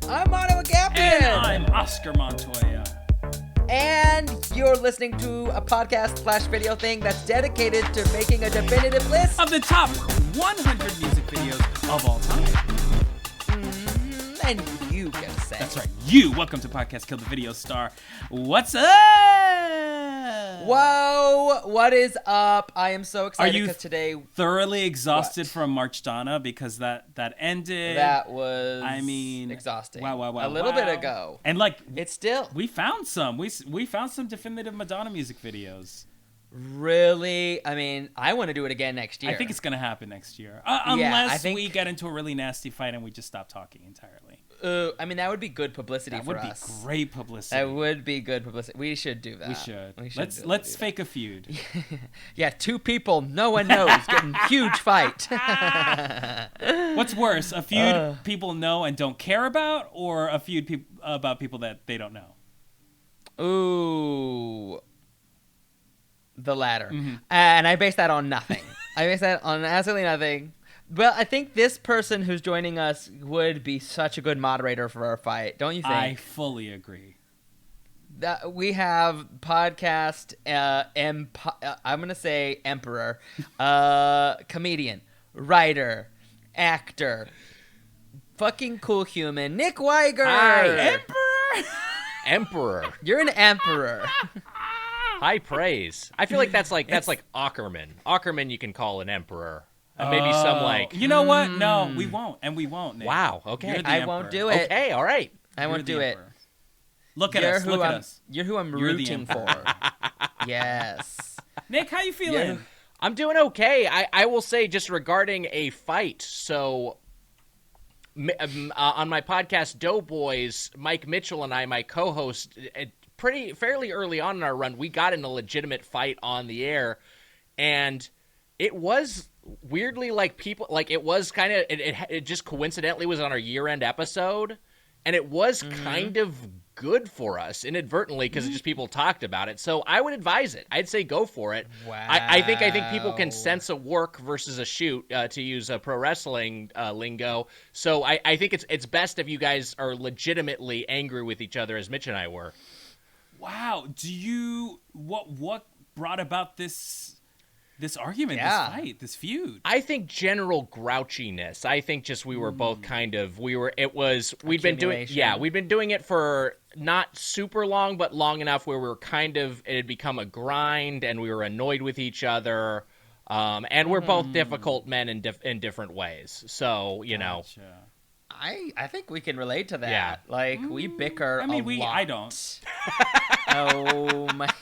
I'm Mano Agapion. And I'm Oscar Montoya. And you're listening to a podcast/video thing that's dedicated to making a definitive list Of the top 100 music videos of all time. And you get to say. That's right. You. Welcome to Podcast Kill the Video Star. What's up? Whoa, what is up? I am so excited because today... thoroughly exhausted from Marchdana because that ended? That was exhausting. Wow. A little bit ago. And it's still... We found some. We found some definitive Madonna music videos. Really? I mean, I want to do it again next year. I think it's going to happen next year. Unless we get into a really nasty fight and we just stop talking entirely. I mean, that would be good publicity for us. That would be great publicity. That would be good publicity. We should do that. We should. Let's fake a feud. Yeah, two people no one knows getting huge fight. What's worse, a feud people know and don't care about, or a feud about people that they don't know? Ooh. The latter. Mm-hmm. And I base that on nothing. I base that on absolutely nothing. Well, I think this person who's joining us would be such a good moderator for our fight, don't you think? I fully agree. We have podcast, I'm going to say emperor, comedian, writer, actor, fucking cool human, Nick Wiger. Hi, Emperor. You're an emperor. High praise. I feel like that's like Ackerman. Ackerman you can call an emperor. Maybe some like... You know what? No, we won't. And we won't, Nick. Wow, okay. I won't do it. Okay, all right. I won't do it. Look at us. Look at us. You're who I'm rooting for. Yes. Nick, how you feeling? I'm doing okay. I will say just regarding a fight. So on my podcast Doughboys, Mike Mitchell and I, my co-host, fairly early on in our run, we got in a legitimate fight on the air, and it was weirdly like people like it was kind of it just coincidentally was on our year-end episode, and it was kind of good for us inadvertently because just people talked about it. So I would advise it. I'd say go for it. Wow. I think people can sense a work versus a shoot, to use a pro wrestling lingo. So I think it's best if you guys are legitimately angry with each other, as Mitch and I were. Wow. What brought about this argument, this fight, this feud? I think general grouchiness. I think just we were both we'd been doing it for not super long, but long enough where we were it had become a grind and we were annoyed with each other. And we're both difficult men in different ways. So, you know. I think we can relate to that. Yeah. Like, we bicker a lot. I don't. Oh, my God.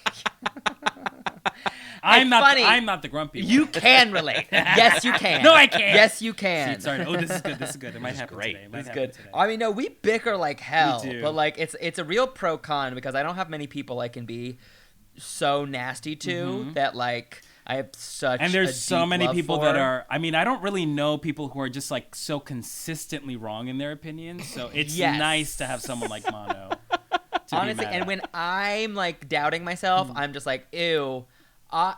I'm not the grumpy one. You can relate. Yes, you can. No, I can't. Yes, you can. Sorry. Oh, this is good. It might happen today. It's good. I mean, no, we bicker like hell. We do. But, like, it's a real pro-con because I don't have many people I can be so nasty to that, like... I have such and there's so many people that are. I mean, I don't really know people who are just like so consistently wrong in their opinions. So it's nice to have someone like Mono. Honestly, and when I'm like doubting myself, I'm just like, ew.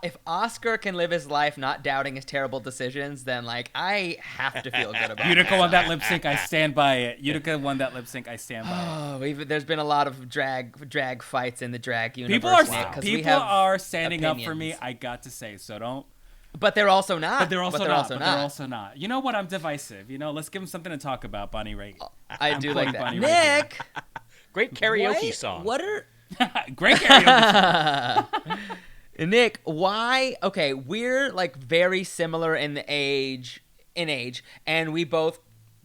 If Oscar can live his life not doubting his terrible decisions, then like I have to feel good about it. Utica won that lip sync. I stand by it. Utica won that lip sync. I stand by it. There's been a lot of drag fights in the drag universe. People are standing up for me. I got to say, so don't. But they're also not. They're also not. You know what? I'm divisive. You know, let's give them something to talk about. Bonnie Raitt. I do like that. Bonnie Nick, great karaoke song. What are great karaoke song. Nick, why? Okay, we're like very similar in age, and we both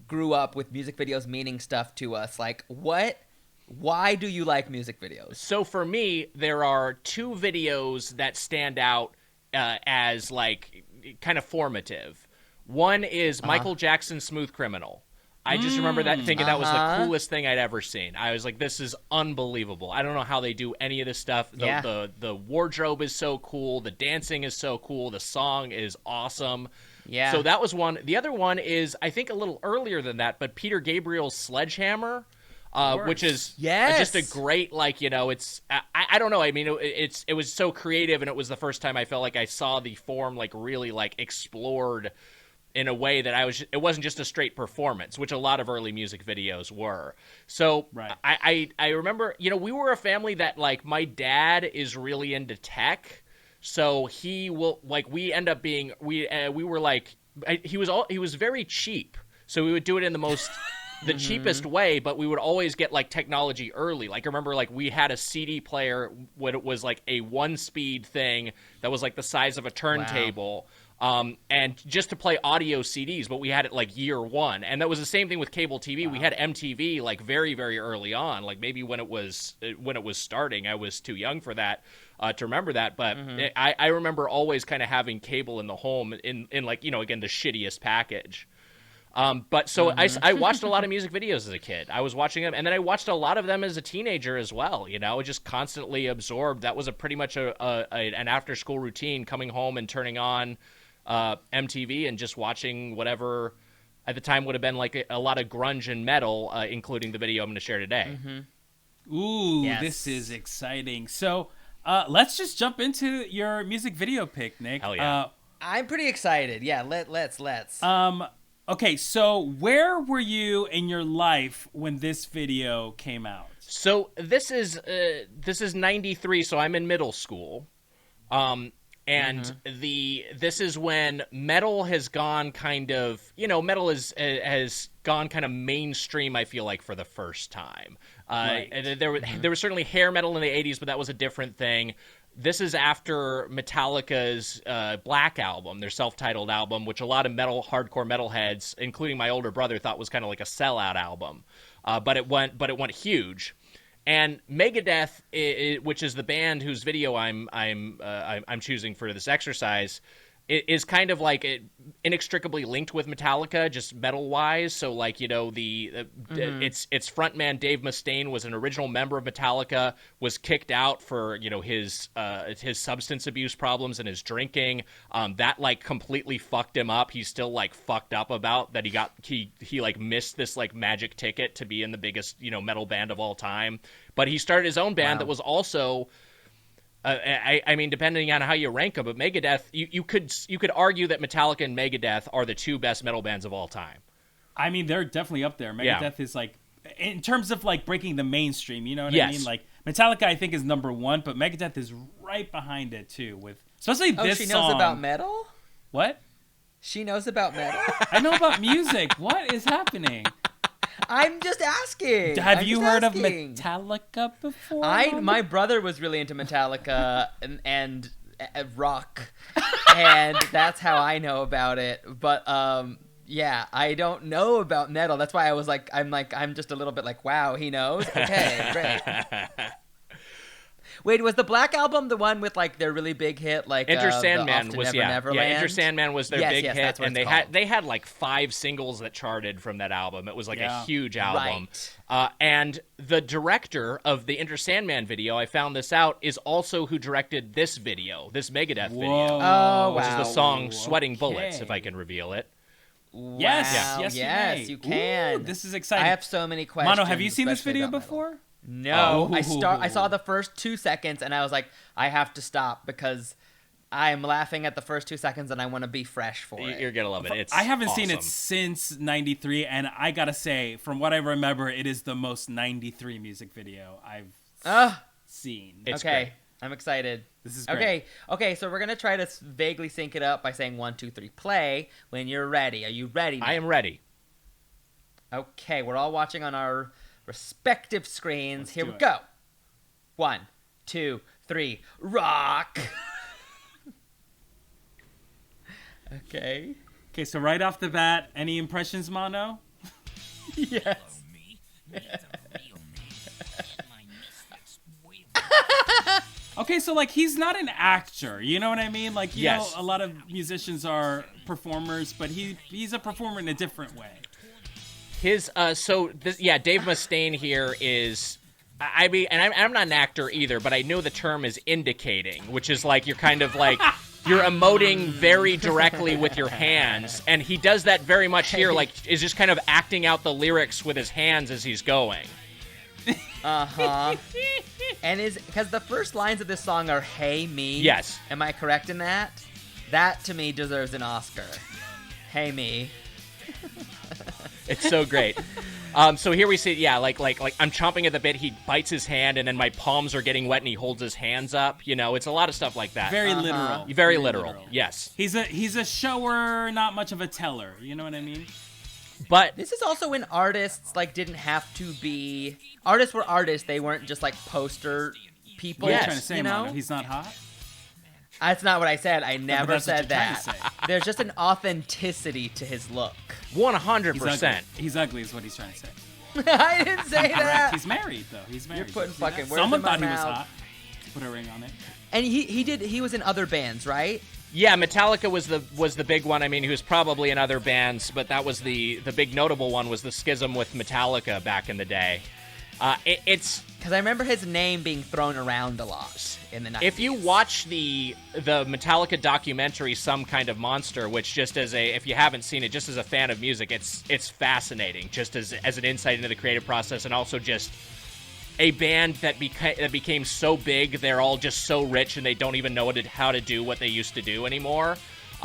grew up with music videos meaning stuff to us. Like, why do you like music videos? So for me, there are two videos that stand out as like kind of formative. One is Michael Jackson's Smooth Criminal. I just remember thinking that was the coolest thing I'd ever seen. I was like, this is unbelievable. I don't know how they do any of this stuff. The wardrobe is so cool. The dancing is so cool. The song is awesome. Yeah. So that was one. The other one is, I think, a little earlier than that, but Peter Gabriel's Sledgehammer. Which is just a great, like, you know, it's, I don't know. I mean, it was so creative, and it was the first time I felt like I saw the form, like, really, like, explored in a way that it wasn't just a straight performance, which a lot of early music videos were. So Right. I remember, we were a family that, like, my dad is really into tech. So he will, like, we end up being, we were like, he was very cheap. So we would do it in the cheapest way, but we would always get, like, technology early. Like, I remember, like, we had a CD player when it was, like, a 1-speed thing that was, like, the size of a turntable. Wow. And just to play audio CDs, but we had it, like, year one. And that was the same thing with cable TV. Wow. We had MTV, like, very, very early on. Like, maybe when it was starting, I was too young for that to remember that. But I remember always kind of having cable in the home in like, again, the shittiest package. But so I watched a lot of music videos as a kid. I was watching them, and then I watched a lot of them as a teenager as well. Just constantly absorbed. That was pretty much an after school routine, coming home and turning on MTV and just watching whatever at the time would have been like a lot of grunge and metal, including the video I'm going to share today. Ooh, yes. This is exciting. So let's just jump into your music video pick, Nick. Hell yeah. I'm pretty excited. Yeah, let's. Okay, so where were you in your life when this video came out? So this is 93, so I'm in middle school. And this is when metal has gone kind of, metal has gone kind of mainstream, I feel like, for the first time. Right. There was certainly hair metal in the 80s, but that was a different thing. This is after Metallica's Black album, their self-titled album, which a lot of hardcore metalheads, including my older brother, thought was kind of like a sellout album. But it went huge. And Megadeth, which is the band whose video I'm choosing for this exercise, is kind of like inextricably linked with Metallica, just metal wise. So, like, its frontman Dave Mustaine was an original member of Metallica, was kicked out for his substance abuse problems and his drinking. That, like, completely fucked him up. He's still, like, fucked up about that. He like missed this, like, magic ticket to be in the biggest metal band of all time. But he started his own band that was also. I mean, depending on how you rank them, but Megadeth, you could argue that Metallica and Megadeth are the two best metal bands of all time. I mean, they're definitely up there. Megadeth is like, in terms of like breaking the mainstream, you know what I mean? Like Metallica, I think, is number one, but Megadeth is right behind it too. With especially this she song. knows about metal? What? She knows about metal? I know about music. What is happening? I'm just asking. Have you heard of Metallica before? My brother was really into Metallica and rock, and that's how I know about it. But yeah, I don't know about metal. That's why I'm just a little bit like, wow, he knows. Okay, great. Wait, was the Black Album the one with like their really big hit, like Enter Sandman the was Neverland? Enter Sandman was their big hit, and they had like 5 singles that charted from that album. It was like a huge album. Right. And the director of the Enter Sandman video, I found this out, is also who directed this video, this Megadeth video. Oh, wow. Which is the song "Sweating Bullets," if I can reveal it. Yes, you can. Ooh, this is exciting. I have so many questions. Mono, have you seen this video before? No, I saw the first 2 seconds and I was like, I have to stop because I'm laughing at the first 2 seconds and I want to be fresh for it. You're gonna love it. I haven't seen it since '93, and I gotta say, from what I remember, it is the most '93 music video I've seen. It's great. I'm excited. This is great. Okay. So we're gonna try to vaguely sync it up by saying 1, 2, 3, play when you're ready. Are you ready, Nick? I am ready. Okay, we're all watching on our respective screens. Here we go. 1, 2, 3, rock. Okay. Okay, so right off the bat, any impressions, Mono? Yes. Okay, so like he's not an actor, you know what I mean? Like you know, a lot of musicians are performers, but he's a performer in a different way. Dave Mustaine here is, I mean, and I'm not an actor either, but I know the term is indicating, which is like you're kind of like you're emoting very directly with your hands, and he does that very much here. Like is just kind of acting out the lyrics with his hands as he's going. And because the first lines of this song are "Hey me." Yes. Am I correct in that? That to me deserves an Oscar. Hey, me. It's so great. So here we see, like I'm chomping at the bit. He bites his hand, and then my palms are getting wet, and he holds his hands up. You know, it's a lot of stuff like that. Very literal. Very literal. Yes. He's a shower, not much of a teller. You know what I mean? But this is also when artists like didn't have to be artists were artists. They weren't just like poster people. What are you trying to say, you know? Mono? He's not hot? That's not what I said. I never said that. There's just an authenticity to his look. 100%. He's ugly is what he's trying to say. I didn't say that. He's married, though. He's married. You're putting fucking words Someone in my thought he was mouth. hot. Put a ring on it. And he was in other bands, right? Yeah, Metallica was the big one. I mean, he was probably in other bands, but that was the big notable one was the schism with Metallica back in the day. It's because I remember his name being thrown around a lot in the 90s. If you watch the Metallica documentary, Some Kind of Monster, which just if you haven't seen it, just as a fan of music, it's fascinating, just as an insight into the creative process, and also just a band that became so big, they're all just so rich and they don't even know how to do what they used to do anymore.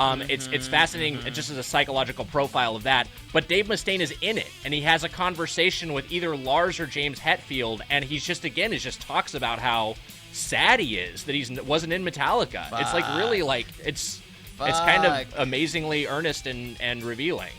It's fascinating just as a psychological profile of that. But Dave Mustaine is in it, and he has a conversation with either Lars or James Hetfield, and he's just talks about how sad he is that he wasn't in Metallica. Fuck. It's like really like it's kind of amazingly earnest and revealing.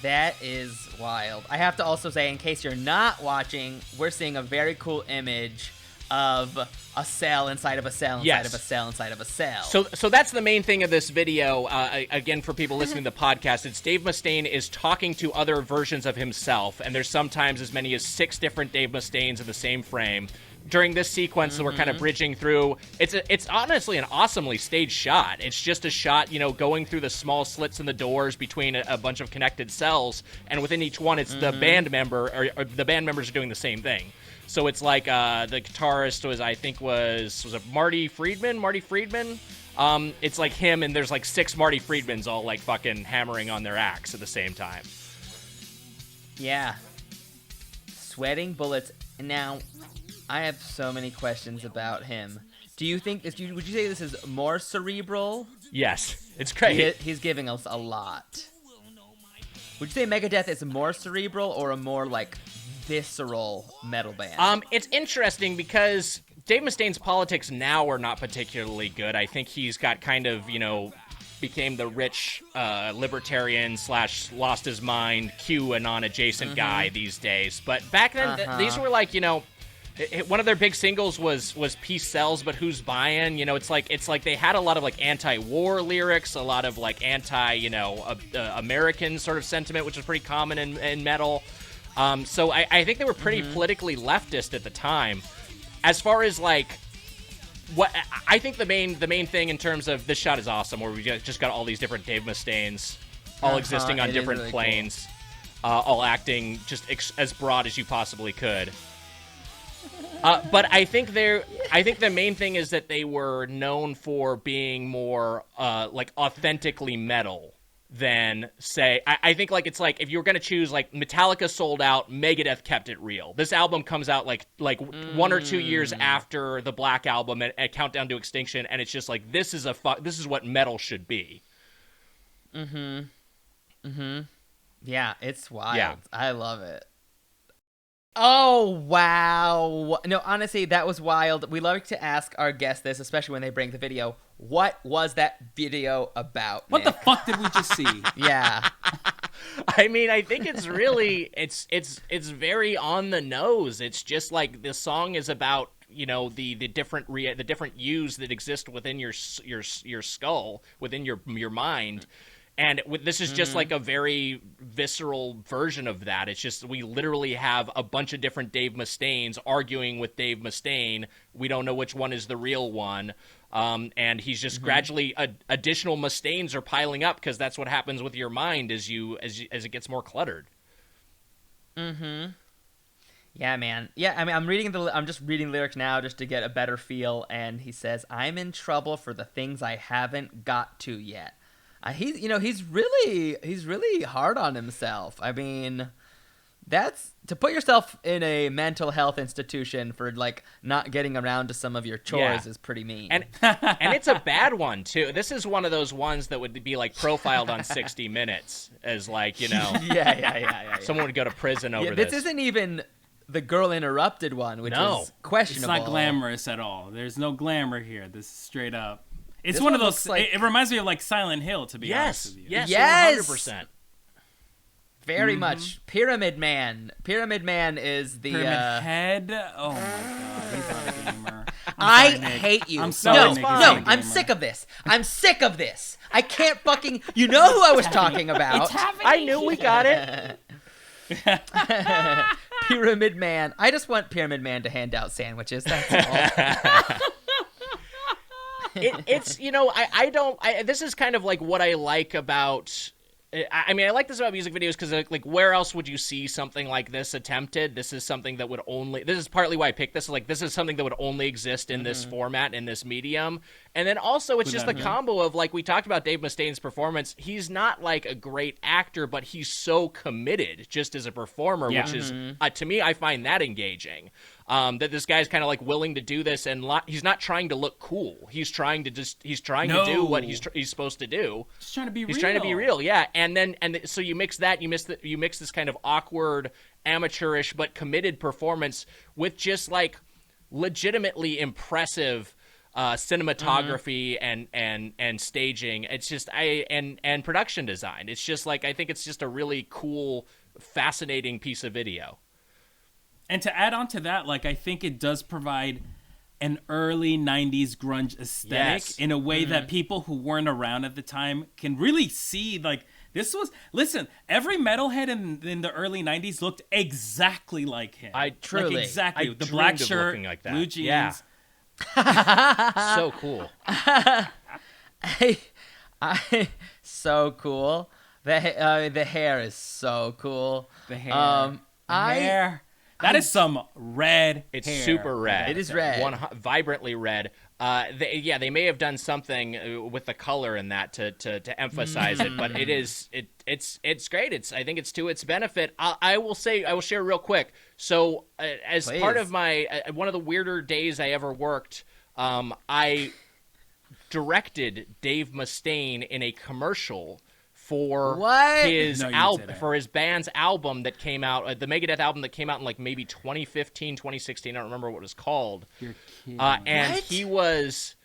That is wild. I have to also say, in case you're not watching, we're seeing a very cool image of a cell inside of a cell inside of a cell inside of a cell. So that's the main thing of this video. Again, for people listening to the podcast, it's Dave Mustaine is talking to other versions of himself, and there's sometimes as many as 6 different Dave Mustaines in the same frame. During this sequence that we're kind of bridging through, it's honestly an awesomely staged shot. It's just a shot, going through the small slits in the doors between a bunch of connected cells, and within each one, it's the band member, or the band members are doing the same thing. So it's like the guitarist was it Marty Friedman? Marty Friedman? It's like him, and there's like 6 Marty Friedmans all like fucking hammering on their axe at the same time. Yeah. Sweating bullets. Now, I have so many questions about him. Do you think would you say this is more cerebral? Yes, it's great. He's giving us a lot. Would you say Megadeth is more cerebral or a more like visceral metal band? It's interesting because Dave Mustaine's politics now are not particularly good. I think he's got kind of, became the rich libertarian / lost his mind QAnon adjacent guy these days. But back then, these were like, one of their big singles was Peace Sells, but Who's Buying? It's like they had a lot of like anti-war lyrics, a lot of like American sort of sentiment, which is pretty common in metal. So I think they were pretty politically leftist at the time. As far as like what I think the main thing in terms of this shot is awesome, where we just got all these different Dave Mustaines all existing on different really planes, cool. All acting just as broad as you possibly could. But I think the main thing is that they were known for being more like authentically metal than say. I think like it's like if you were gonna choose like Metallica sold out, Megadeth kept it real. This album comes out like 1 or 2 years after the Black Album and Countdown to Extinction, and it's just like this is what metal should be. Yeah, it's wild. Yeah. I love it. Oh, wow. No, honestly, that was wild. We love to ask our guests this, especially when they bring the video. What was that video about, What Nick? the fuck did we just see? Yeah. I mean, I think it's really it's very on the nose. It's just like the song is about, the different yous that exist within your skull, within your mind. And this is just like a very visceral version of that. It's just we literally have a bunch of different Dave Mustaines arguing with Dave Mustaine. We don't know which one is the real one. And he's just gradually additional Mustaines are piling up because that's what happens with your mind as it gets more cluttered. Yeah, man. Yeah, I mean, I'm just reading lyrics now just to get a better feel. And he says, "I'm in trouble for the things I haven't got to yet." He's really hard on himself. I mean, That's to put yourself in a mental health institution for like not getting around to some of your chores is pretty mean. And it's a bad one too. This is one of those ones that would be like profiled on 60 Minutes as like, yeah. Someone would go to prison over this. This isn't even the Girl Interrupted one, which is questionable. It's not glamorous at all. There's no glamour here. This is straight up. It's one of those. Like, it reminds me of like Silent Hill, to be honest with you. Yes, 100%. Very much. Pyramid Man. Pyramid Man is the Pyramid Head. Oh my god, he's not a gamer. I hate you. I'm sorry, no, I'm sick of this. I'm sick of this. I can't fucking. You know who I was talking about? I knew we got it. Pyramid Man. I just want Pyramid Man to hand out sandwiches. That's all. It's I don't. This is kind of like what I like about. I mean, I like this about music videos because, like, where else would you see something like this attempted? This is something that would only... This is partly why I picked this. Like, this is something that would only exist in this format, in this medium. And then also, it's just the combo of, like, we talked about Dave Mustaine's performance. He's not, like, a great actor, but he's so committed just as a performer, which is, to me, I find that engaging. That this guy's kind of, like, willing to do this, and he's not trying to look cool. He's trying to to do what he's supposed to do. He's trying to be real. He's trying to be real, yeah. And so you mix that, you mix this kind of awkward, amateurish but committed performance with just like legitimately impressive cinematography and staging. It's just and production design. It's just like I think it's just a really cool, fascinating piece of video. And to add on to that, like I think it does provide an early 90s grunge aesthetic in a way that people who weren't around at the time can really see. Like, this was... Listen, every metalhead in the early 90s looked exactly like him. Truly. Like, exactly. The black shirt, like that. Blue jeans. Yeah. So cool. So cool. The hair is so cool. The hair. Hair. That is some red It's hair. super red. It is red. Vibrantly red. They may have done something with the color in that to emphasize it, but it's great. I think it's to its benefit. I will share real quick. So as part of my one of the weirder days I ever worked, I directed Dave Mustaine in a commercial for his for his band's album that came out, the Megadeth album that came out in like maybe 2015, 2016. I don't remember what it was called. And he was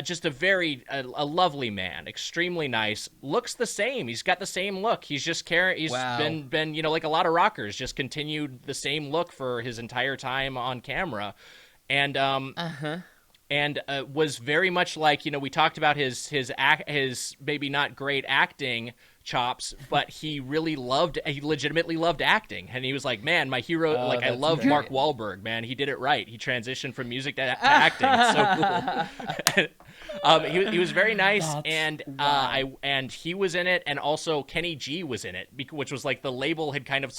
just a lovely man, extremely nice. Looks the same. He's got the same look. He's just been like a lot of rockers, just continued the same look for his entire time on camera, and was very much like, we talked about his maybe not great acting chops, but he legitimately loved acting. And he was like, man, my hero, I love Mark Wahlberg, man. He did it right. He transitioned from music to acting. It's so cool. He was very nice, and he was in it, and also Kenny G was in it, which was like the label had kind of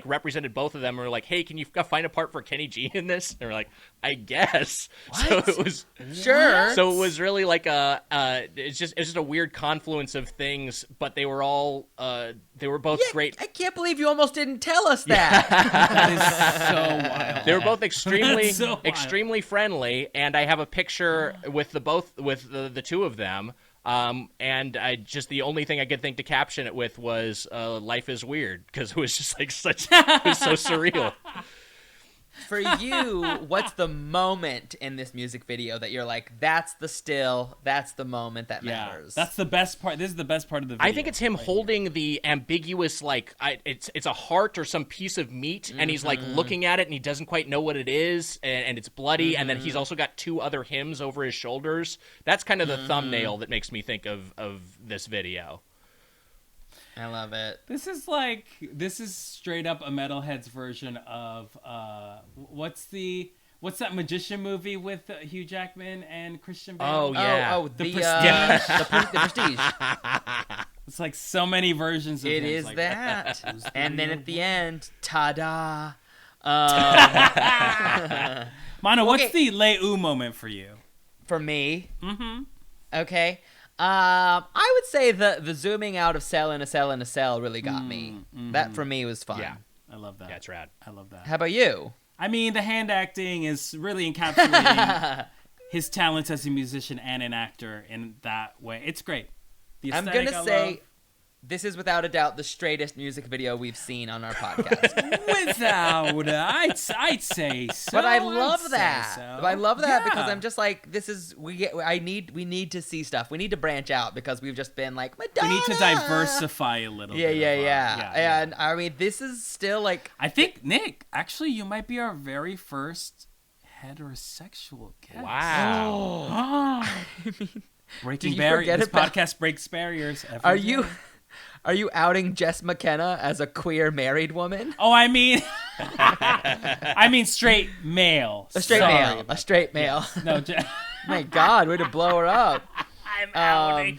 represented both of them. And we're like, hey, can you find a part for Kenny G in this? And we're like, I guess. What? So it was sure. So it was really like it's just a weird confluence of things, but they were all they were both great. I can't believe you almost didn't tell us that. That is so wild. They were both extremely friendly, and I have a picture with the two of them. And the only thing I could think to caption it with was "Life is weird," because it was just like it was so surreal. For you, what's the moment in this music video that you're like, that's the moment that matters? That's the best part. This is the best part of the video. I think it's him holding the ambiguous, it's a heart or some piece of meat, and he's like looking at it, and he doesn't quite know what it is, and it's bloody, and then he's also got two other hymns over his shoulders. That's kind of the thumbnail that makes me think of this video. I love it. This is straight up a metalhead's version of what's that magician movie with Hugh Jackman and Christian Bale? Oh yeah, the Prestige. The Prestige. It's like so many versions of it. Is like that? And then at the end, ta-da! Mano, what's the Leu moment for you? For me? Mm-hmm. Okay. I would say the zooming out of cell in a cell in a cell really got me. That for me was fun. Yeah. I love that. That's rad. I love that. How about you? I mean, the hand acting is really encapsulating his talents as a musician and an actor in that way. It's great. The I'm aesthetic gonna say this is without a doubt the straightest music video we've seen on our podcast. Without, I'd say so. But I love I'd that. say so. But I love that Yeah. because I'm just like, we need to see stuff. We need to branch out because we've just been like Madonna. We need to diversify a little Yeah, bit. yeah. And I mean, this is still like. I think, Nick, actually, you might be our very first heterosexual guest. Wow. Breaking you barriers. forget This about- podcast breaks barriers. Are you outing Jess McKenna as a queer married woman? Oh, I mean, straight male. A straight Sorry male. about A straight male. that. No, My God, way to blow her up. I'm outing.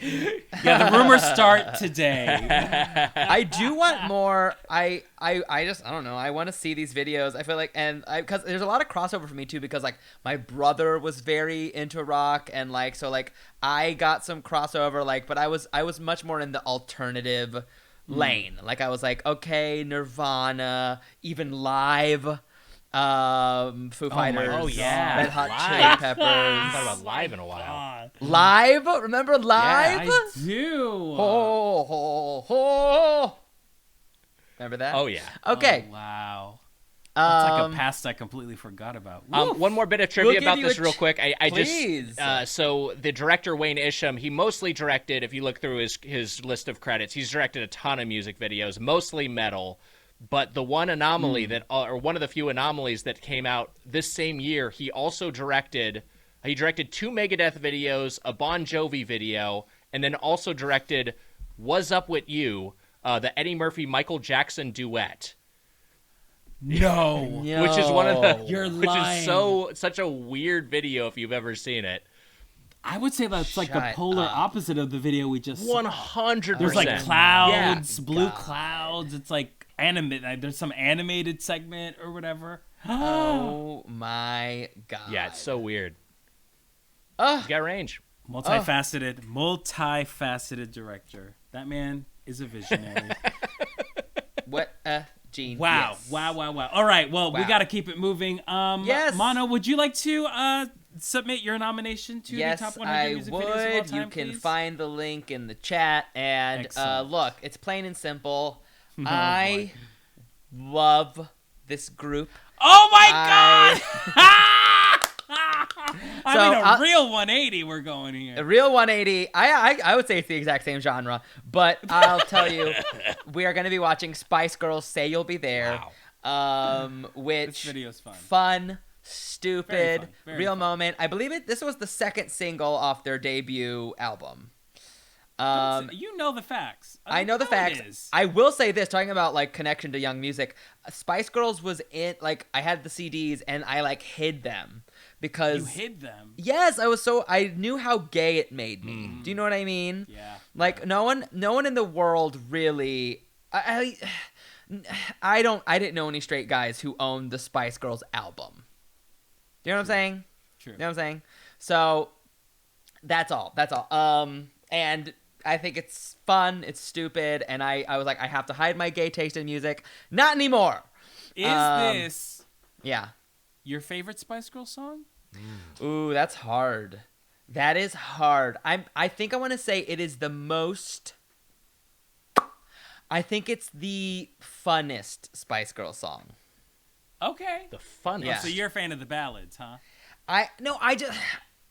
Yeah, the rumors start today. I do want more. I don't know. I want to see these videos. I feel like, because there's a lot of crossover for me too, because like my brother was very into rock, and like, so like I got some crossover, like, but I was much more in the alternative lane. Like I was like, okay, Nirvana, even Live, Foo Fighters, oh yeah, Red Hot Live. Chili Peppers. I haven't thought about Live in a while. God. Live, remember Live? I do. Ho, ho, ho. Remember that? Oh yeah. Okay. Oh, wow. That's like Um, a past I completely forgot about. One more bit of We'll trivia give about you this a real quick. I please. just so the director Wayne Isham, he mostly directed. If you look through his list of credits, he's directed a ton of music videos, mostly metal. But the one anomaly or one of the few anomalies that came out this same year, he also directed. He directed 2 Megadeth videos, a Bon Jovi video, and then also directed "What's Up With You," the Eddie Murphy Michael Jackson duet. No. No. Which is one of the You're which lying. is such a weird video if you've ever seen it. I would say that's like the Shut polar up. opposite of the video we just saw. 100%. There's like clouds, Yeah. blue God. clouds. It's like there's some animated segment or whatever. Oh my God. Yeah, it's so weird. Ugh. He's got range. Multifaceted director. That man is a visionary. What a genius. Wow. Yes. Wow. All right, well, we Wow. got to keep it moving. Yes. Mono, would you like to submit your nomination to Yes, the top 100 I music videos of all would. time, You can please? find the link in the chat. And Excellent. look, it's plain and simple. Oh, I love this group. Oh my I- God! I So, mean, a I'll- real 180 we're going A here. real 180. I would say it's the exact same genre, but I'll tell you, we are going to be watching Spice Girls "Say You'll Be There," which This video's fun. fun, stupid, Very fun, very real fun. moment. I believe it. This was the second single off their debut album. You know the facts. I know the it facts. is. I will say this, talking about like connection to young music. Spice Girls was in like I had the CDs and I like hid them because You hid them. yes, I knew how gay it made me. Do you know what I mean? Yeah. Like no one in the world really. I didn't know any straight guys who owned the Spice Girls album. Do you know what I'm saying? True. You know what I'm saying? So that's all. And I think it's fun, it's stupid, and I was like, I have to hide my gay taste in music. Not anymore. Is this Yeah. your favorite Spice Girls song? Ooh, that's hard. That is hard. I think I want to say it is the most. I think it's the funnest Spice Girls song. Okay. The funnest. Yeah. So you're a fan of the ballads, huh?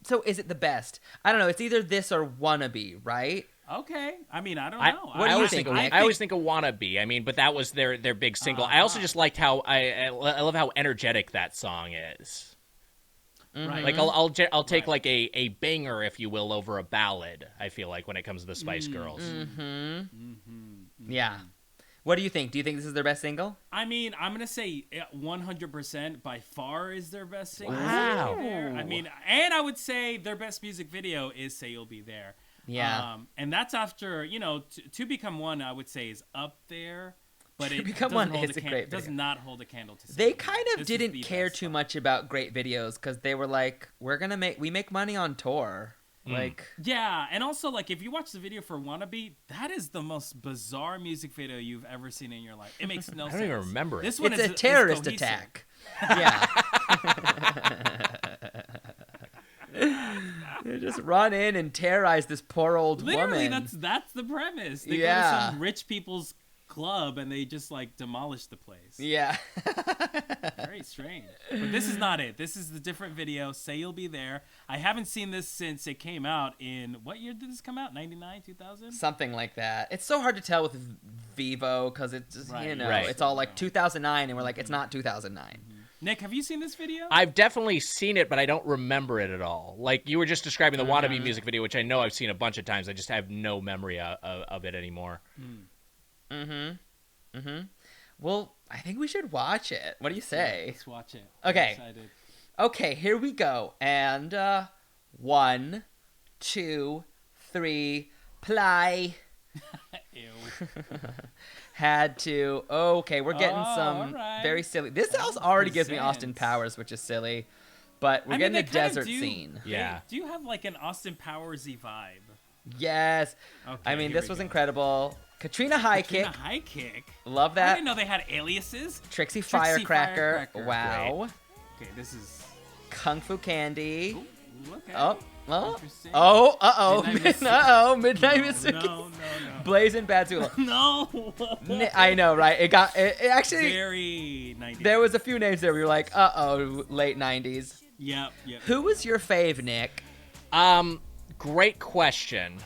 So is it the best? I don't know. It's either this or Wannabe, right? Okay. I mean, I don't I, know. What do I you always think, think, Nick? I always think of "Wannabe." I mean, but that was their big single. I also just liked how I love how energetic that song is. Right. Like I'll take like a banger, if you will, over a ballad. I feel like when it comes to the Spice Girls. Yeah. What do you think? Do you think this is their best single? I mean, I'm going to say 100% by far is their best single. Wow. I mean, and I would say their best music video is "Say You'll Be There." Yeah. And that's after, To Become One, I would say is up there. But To it Become doesn't One hold is a can- great does video. not hold a candle to. Say They You'll Be kind There. of This is didn't the care best too song. much about great videos because they were like, we're going to make money on tour. Like, yeah, and also like if you watch the video for Wannabe, that is the most bizarre music video you've ever seen in your life. It makes no sense. I don't even remember it. This one it's is a terrorist cohesive. attack. Yeah. They just run in and terrorize this poor old Literally, woman. that's the premise. They go Yeah. to some rich people's club and they just like demolish the place. Yeah. Very strange. But this is not it. This is the different video. Say You'll Be There. I haven't seen this since it came out in, what year did this come out? 99, 2000? Something like that. It's so hard to tell with Vivo because it's just, Right. you know, Right. it's all like 2009 and we're like, it's not 2009. Nick, have you seen this video? I've definitely seen it, but I don't remember it at all. Like, you were just describing the Wannabe music video, which I know I've seen a bunch of times. I just have no memory of it anymore. Well, I think we should watch it. What do you say? Let's watch it. Okay. I'm excited. Okay, here we go. And 1, 2, 3, play. Ew. Had to. Okay, we're getting some alright. very silly. This house already gives me Presents. Austin Powers, which is silly. But we're getting they a kinda desert do- scene. Yeah. Do you have like an Austin Powers-y vibe? Yes. Okay, I mean, here this we was go. incredible. Katrina High Katrina Kick. High Kick. Love I that. didn't know they had aliases. Trixie Trixie Firecracker. Firecracker. Wow. Okay, this is. Kung Fu Candy. Ooh, okay. Oh. Oh. Interesting. Oh. Uh-oh. Midnight Miss- Midnight No, Mississippi. no. Blazing Badzula. No. I know, right? It actually. Very 90s. There was a few names there where you're like, late 90s. Yep. Who was your fave, Nick? Great question.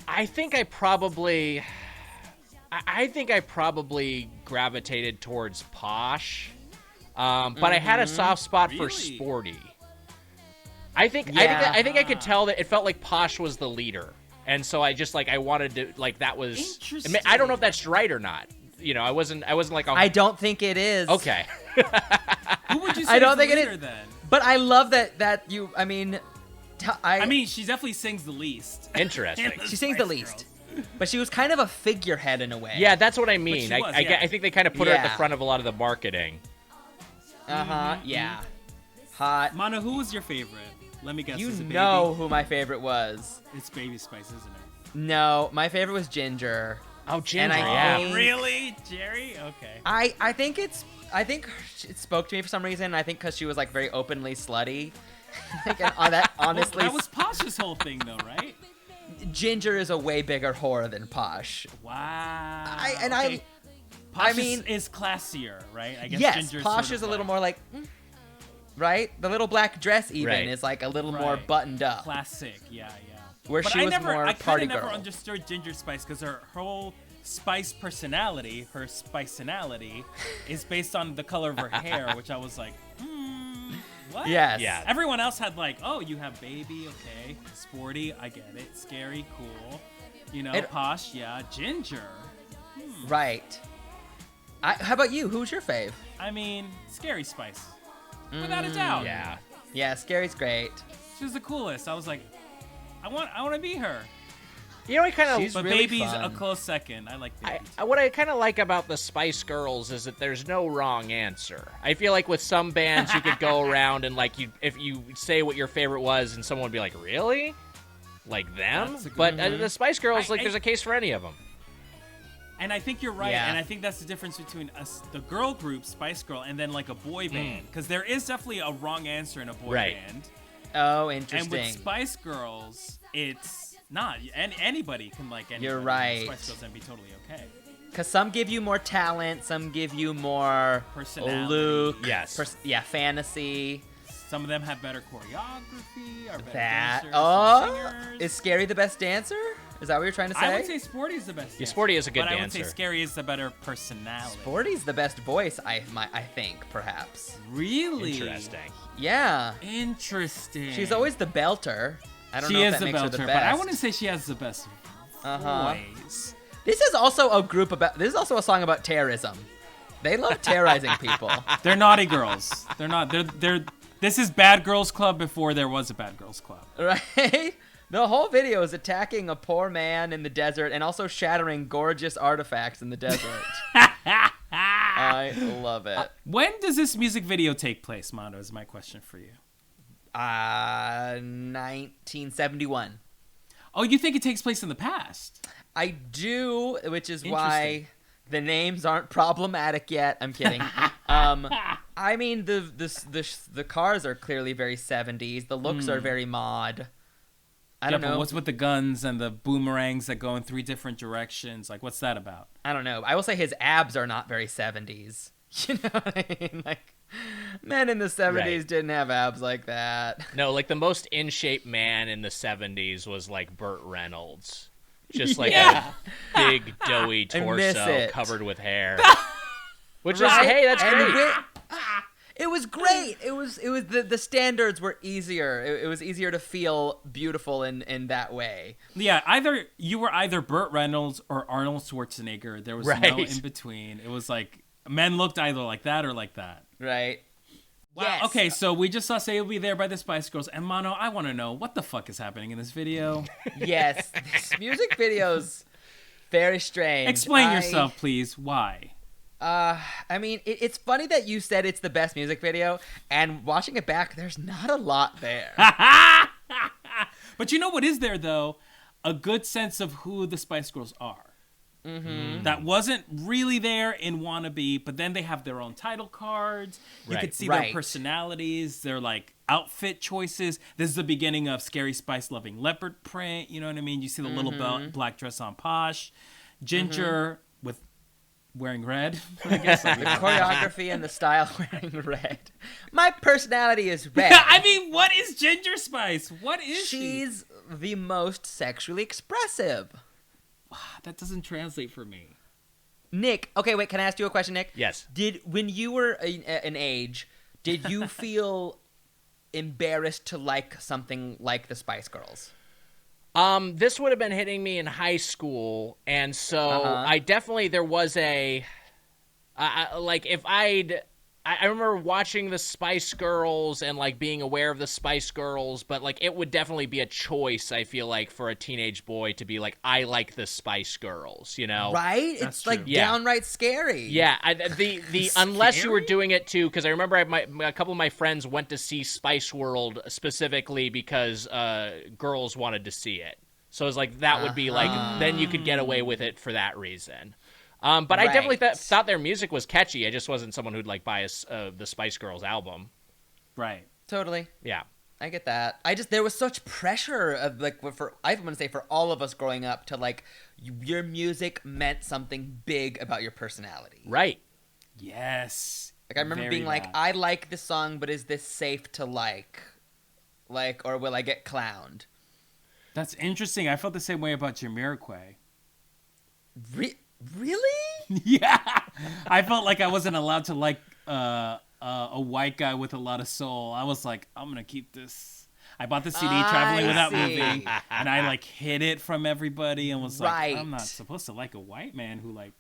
I think I probably gravitated towards Posh, but I had a soft spot for Really? Sporty. I think Yeah. I could tell that it felt like Posh was the leader, and so I just like I wanted to like that was. I don't know if that's right or not. You know, I wasn't like I don't think it is. okay. Who would you say I don't is the think it leader, is. then? But I love that you. I mean, I mean, she definitely sings the least. Interesting. she sings the Spice least, Girls. but she was kind of a figurehead in a way. Yeah, that's what I mean. she was, I yeah. think they kind of put her at the Yeah. front of a lot of the marketing. Yeah. Hot. Mana, who was your favorite? Let me guess. You is it know Baby? who my favorite was. It's Baby Spice, isn't it? No, my favorite was Ginger. Oh, Ginger, I yeah. think- Really, Jerry? Okay. I think it spoke to me for some reason. I think because she was like very openly slutty. Like, and on that honestly, That was Posh's whole thing, though, right? Ginger is a way bigger whore than Posh. Wow. I Posh mean- is classier, right? I guess Yes, Ginger's Posh sort of is a little like more like, right? The little black dress even Right. is like a little more Right. buttoned up. classic. Yeah. Where But she was more I party never girl. understood Ginger Spice because her whole Spice personality, her Spicinality, is based on the color of her hair, which I was like, what? Yes. Yeah. Everyone else had like, oh, you have Baby, okay, Sporty, I get it, Scary, cool, you know, Posh, yeah, Ginger. Right. How about you? Who's your fave? I mean, Scary Spice, without a doubt. Yeah. Yeah, Scary's great. She was the coolest. I was like, I want to be her. You know, I kind She's of But really Baby's fun. a close second. I like Baby. what I kind of like about the Spice Girls is that there's no wrong answer. I feel like with some bands you could go around and like if you say what your favorite was and someone would be like, really, like them. That's a good But one. the Spice Girls, like, I- there's a case for any of them. And I think you're right, Yeah. and I think that's the difference between us, the girl group, Spice Girl, and then like a boy band, because there is definitely a wrong answer in a boy Right. band. Oh, And interesting. with Spice Girls, it's not, and anybody can like anybody. You're right. Spice Girls and be totally okay. Because some give you more talent, some give you more Personality. look. Yes. Fantasy. Some of them have better choreography, are better That. dancers, Oh, singers. is Scary the best dancer? Is that what you're trying to say? I would say Sporty's the best. Yeah, dancer, Sporty is a good but I would say dancer. Scary is the better personality. Sporty's the best voice, I think, perhaps. Really Interesting. Yeah. Interesting. She's always the belter. I don't she know if is that the makes her belter, the but best. I wouldn't say she has the best Uh-huh. voice. This is also a song about terrorism. They love terrorizing people. They're naughty girls. They're not. They're. This is Bad Girls Club before there was a Bad Girls Club. Right? The whole video is attacking a poor man in the desert and also shattering gorgeous artifacts in the desert. I love it. When does this music video take place, Mondo? Is my question for you. 1971. Oh, you think it takes place in the past? I do, which is why the names aren't problematic yet. I'm kidding. I mean, the cars are clearly very 70s. The looks are very mod. I don't know. What's with the guns and the boomerangs that go in 3 different directions? Like, what's that about? I don't know. I will say his abs are not very 70s. You know what I mean? Like, men in the 70s didn't have abs like that. No, like the most in shape man in the 70s was like Burt Reynolds. Just like a big doughy torso covered with hair. Which is, hey, that's great. It was great. It was the standards were easier. It was easier to feel beautiful in that way. Yeah, you were either Burt Reynolds or Arnold Schwarzenegger. There was no in between. It was like men looked either like that or like that. Right. Wow. Yes. Okay, so we just saw Say You'll Be There by the Spice Girls. And Mano, I want to know, what the fuck is happening in this video? Yes. This music video's very strange. Explain yourself, please. Why? I mean, it's funny that you said it's the best music video, and watching it back, there's not a lot there. But you know what is there, though? A good sense of who the Spice Girls are. Mm-hmm. That wasn't really there in Wannabe, but then they have their own title cards. You could see their personalities, their like outfit choices. This is the beginning of Scary Spice loving leopard print. You know what I mean? You see the little black dress on Posh. Ginger with wearing red. I guess the choreography and the style wearing red. My personality is red. I mean, what is Ginger Spice? What is she? She's the most sexually expressive. That doesn't translate for me. Nick, okay, wait, can I ask you a question, Nick? Yes. When you were an age, did you feel embarrassed to like something like the Spice Girls? This would have been hitting me in high school, and so I definitely, there was a, like, if I remember watching the Spice Girls and, like, being aware of the Spice Girls, but, like, it would definitely be a choice, I feel like, for a teenage boy to be like, I like the Spice Girls, you know? Right? That's it's, true. like, downright scary. Yeah, the unless you were doing it, too, because I remember a couple of my friends went to see Spice World specifically because girls wanted to see it. So it was like, that would be, like, then you could get away with it for that reason. But I definitely thought their music was catchy. I just wasn't someone who'd like buy the Spice Girls album. Right. Totally. Yeah. I get that. There was such pressure of like I want to say for all of us growing up to like your music meant something big about your personality. Right. Yes. Like I remember being like, I like this song, but is this safe to like, or will I get clowned? That's interesting. I felt the same way about Jamiroquai. Really? Yeah. I felt like I wasn't allowed to like a white guy with a lot of soul. I was like, I'm going to keep this. I bought the CD Traveling Without Moving, and I like hid it from everybody and was like, I'm not supposed to like a white man who like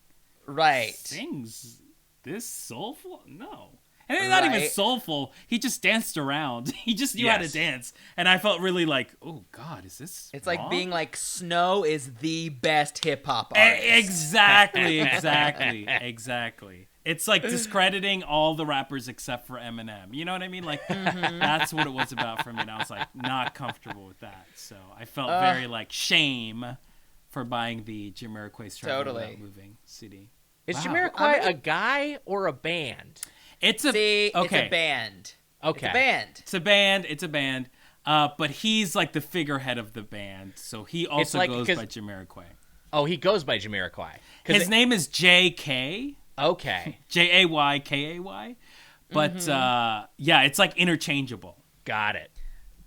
sings this soulful. No. And it's not even soulful. He just danced around. He just knew how to dance. And I felt really like, oh, God, is this It's wrong? like being like, Snow is the best hip-hop artist. Exactly. It's like discrediting all the rappers except for Eminem. You know what I mean? Like, that's what it was about for me. And I was like, not comfortable with that. So I felt very like shame for buying the Jamiroquai Traveling Without Moving CD. Is Jamiroquai a guy or a band? It's a It's a band. Okay. It's a band. But he's like the figurehead of the band, so he also goes by Jamiroquai. Oh, he goes by Jamiroquai. His name is J.K. Okay. Jaykay. But yeah, it's like interchangeable. Got it.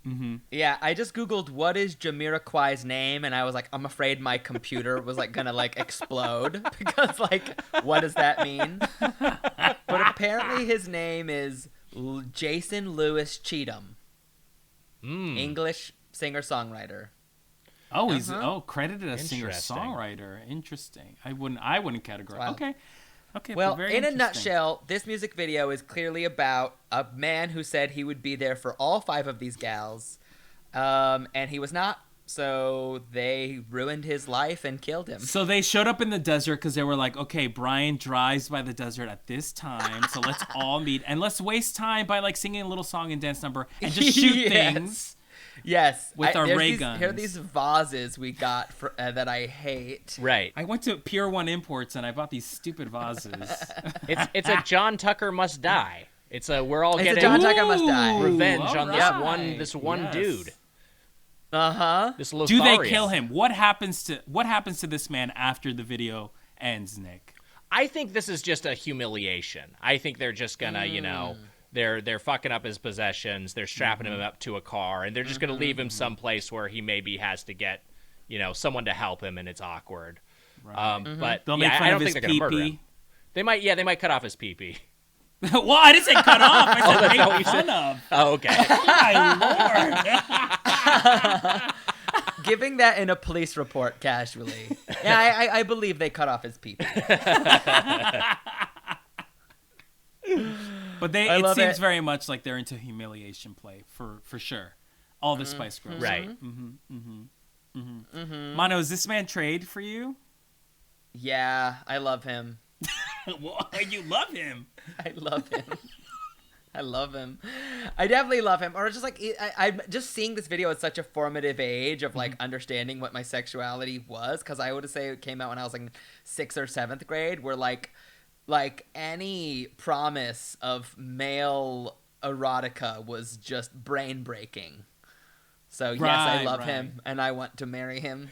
Mm-hmm. Yeah, I just Googled what is Jamiroquai's name, and I was like, I'm afraid my computer was like gonna like explode because like, what does that mean? But apparently his name is Jason Lewis Cheatham, English singer-songwriter. Oh, he's credited as singer-songwriter. Interesting. I wouldn't categorize. Wow. Okay. Well, very in a interesting. nutshell, this music video is clearly about a man who said he would be there for all 5 of these gals, and he was not So they ruined his life and killed him. So they showed up in the desert because they were like, okay, Brian drives by the desert at this time, so let's all meet and let's waste time by like singing a little song and dance number and just shoot things. Yes, with our ray guns. Here are these vases we got for, that I hate. Right. I went to Pier 1 Imports and I bought these stupid vases. It's a John Tucker Must Die. It's a John Tucker Must Die revenge on right. this one dude. This Lothario. Do they kill him? What happens to this man after the video ends, Nick? I think this is just a humiliation. I think they're just gonna, they're fucking up his possessions. They're strapping him up to a car, and they're just gonna leave him someplace where he maybe has to get, someone to help him, and it's awkward. Right. But they'll make fun I don't of think his they're gonna murder pee-pee. him. They might cut off his pee-pee. Well, I didn't say cut off. I said that's make what you fun said? of. Oh, okay. My lord. Giving that in a police report casually. Yeah, I believe they cut off his pee-pee. But it seems very much like they're into humiliation play for sure. All the Spice Girls. Right. Mano, is this man trade for you? Yeah, I love him. Well, you love him. I love him. I love him. I definitely love him. Or just like I'm just seeing this video at such a formative age of like understanding what my sexuality was, because I would say it came out when I was like 6th or 7th grade, where like any promise of male erotica was just brain breaking. So yes, I love him and I want to marry him.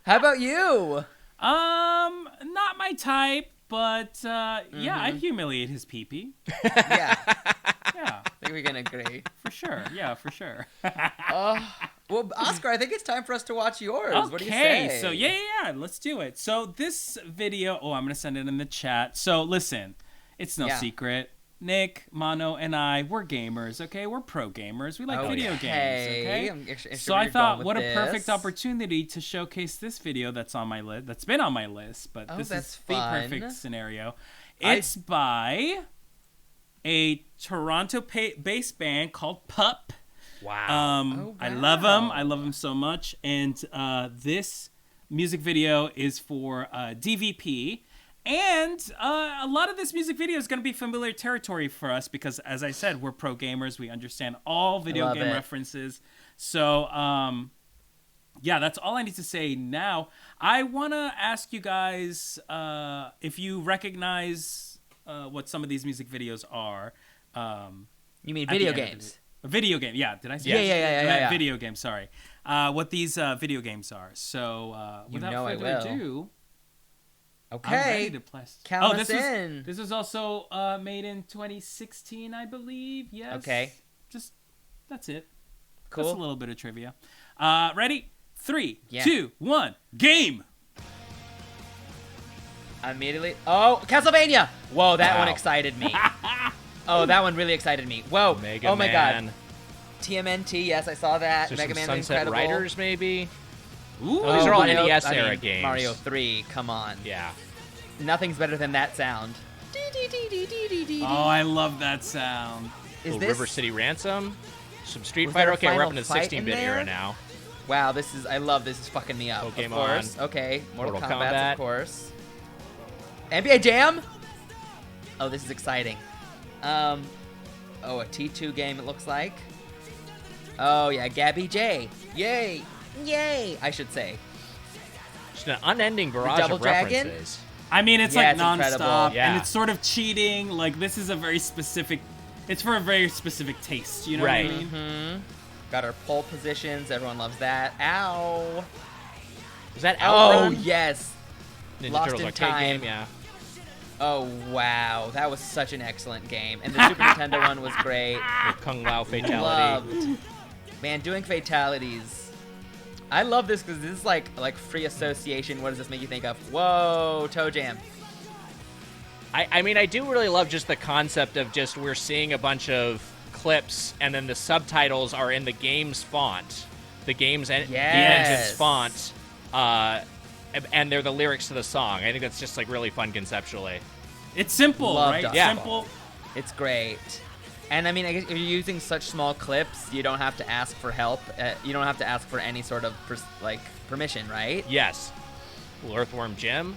How about you? Not my type, but yeah, I'd humiliate his pee-pee. Yeah, Yeah, I think we can agree. for sure. Yeah, for sure. Well, Oscar, I think it's time for us to watch yours. Okay, What do you say? so yeah, let's do it. So this video, I'm gonna send it in the chat. So listen, it's no secret. Nick, Mano, and we're gamers, okay? We're pro gamers. We like video games, okay? So I thought, what a perfect opportunity to showcase this video that's on my list. That's been on my list, but this is the perfect scenario. It's by a Toronto-based band called PUP. Wow. I love them. I love them so much. And this music video is for DVP. And a lot of this music video is going to be familiar territory for us because, as I said, we're pro gamers. We understand all video game references. So, yeah, that's all I need to say now. I want to ask you guys if you recognize what some of these music videos are. You mean video games? A video game, yeah. Did I say Yeah. Video game, sorry. What these video games are. So, without further ado... Okay. I'm ready to play. Count us in. This was also made in 2016, I believe. Yes. Okay. That's it. Cool. That's a little bit of trivia. Ready? 3, 2, 1, game. Immediately. Oh, Castlevania. Whoa, that one excited me. Oh, that one really excited me. Whoa. Mega oh my Man. God. TMNT. Yes, I saw that. Mega Man. Sunset Incredible. Riders, maybe. Ooh. Oh, these are all Mario, NES era games. Mario 3. Come on. Yeah. Nothing's better than that sound. Oh, I love that sound. Is River City Ransom. Some Street Was Fighter. there a Okay, we're up final into the fight in 16-bit era there? now. Wow, I love this. Is fucking me up. Pokemon. Of course. Okay. Mortal Mortal Kombat, Kombat. of course. NBA Jam. Oh, this is exciting. A T2 game, it looks like. Oh, yeah, Gabby J. Yay. Yay, I should say. Just an unending barrage Double of Dragon? references. I mean, it's Yeah, like it's nonstop, incredible. Yeah. and it's sort of cheating. Like, this is a very specific... It's for a very specific taste, you know Right. what I mean? Mm-hmm. Got our pole positions. Everyone loves that. Ow. Is that Oh, Outrun? yes. Ninja Lost Turtles in arcade Time. game, yeah. Oh, wow. That was such an excellent game. And the Super Nintendo one was great. With Kung Lao Fatality. Loved. Man, doing fatalities. I love this because this is like free association. What does this make you think of? Whoa, Toe Jam. I mean, I do really love just the concept of just we're seeing a bunch of clips and then the subtitles are in the game's font. The game's the engine's font. And they're the lyrics to the song. I think that's just like really fun conceptually. It's simple, Love right? Dodgeball. Yeah. Simple. It's great. And I mean, I guess if you're using such small clips, you don't have to ask for help. You don't have to ask for any sort of permission, right? Yes. Earthworm Jim.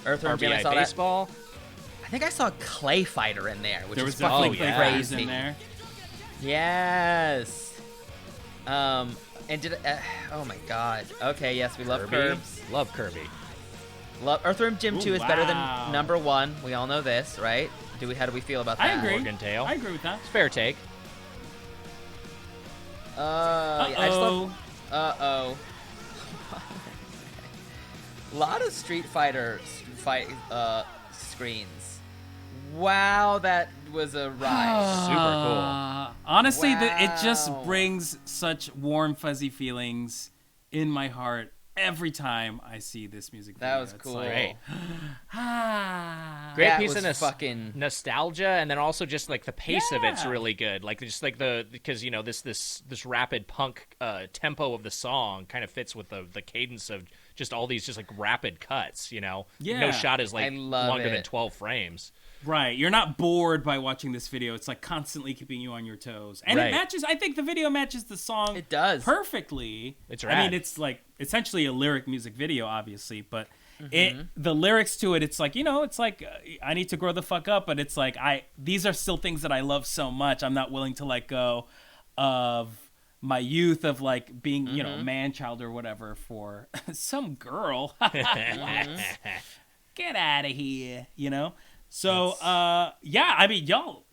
Earthworm Jim, I RBI saw Baseball. that. I think I saw Clay Fighter in there, which There is was fucking definitely Clay Fighters crazy. in there. Yes. And oh my god. Okay, yes, we love Kirby. Curbs. Love Kirby. Love Earthworm Jim 2 is better than wow. number 1. We all know this, right? How do we feel about that? I agree. Morgan Tail. I agree with that. It's a fair take. I just love. A lot of Street Fighter screens. Wow, that was a ride. Super cool. Honestly, it just Wow. brings such warm, fuzzy feelings in my heart every time I see this music video. That was It's cool. like, Great. ah. Great That piece was of fucking. nostalgia, and then also just like the pace of it's Yeah. really good. Like just like because you know this rapid punk tempo of the song kind of fits with the cadence of just all these just like rapid cuts. You know, Yeah. no shot is I like love longer than it. 12 frames. Right. You're not bored by watching this video. It's like constantly keeping you on your toes. And Right. it matches, I think the video matches the song It does. perfectly. It's I rad. mean, it's like essentially a lyric music video, obviously, but the lyrics to it, it's like, you know, it's like I need to grow the fuck up, but it's like these are still things that I love so much. I'm not willing to let go of my youth of like being, you know, man child or whatever for some girl. Get out of here, you know? So, yeah, I mean, y'all,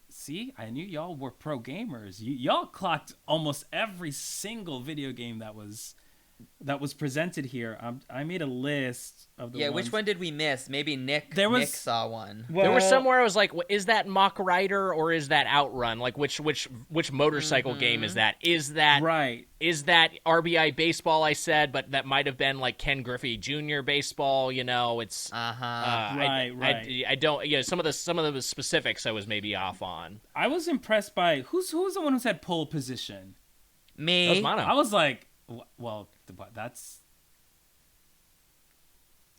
see, I knew y'all were pro gamers. Y'all clocked almost every single video game that was presented here. I made a list of the Yeah, ones. which one did we miss? Maybe Nick. There was- Nick saw one. Well, There was somewhere I was like, is that Mach Rider or is that Outrun? Like which motorcycle game is that? Is that right. Is that RBI Baseball? I said, but that might have been like Ken Griffey Jr. Baseball. You know, it's Right. I don't. Yeah, some of the specifics I was maybe off on. I was impressed by who's the one who said pole position. Me. That was Mono. I was like, well, that's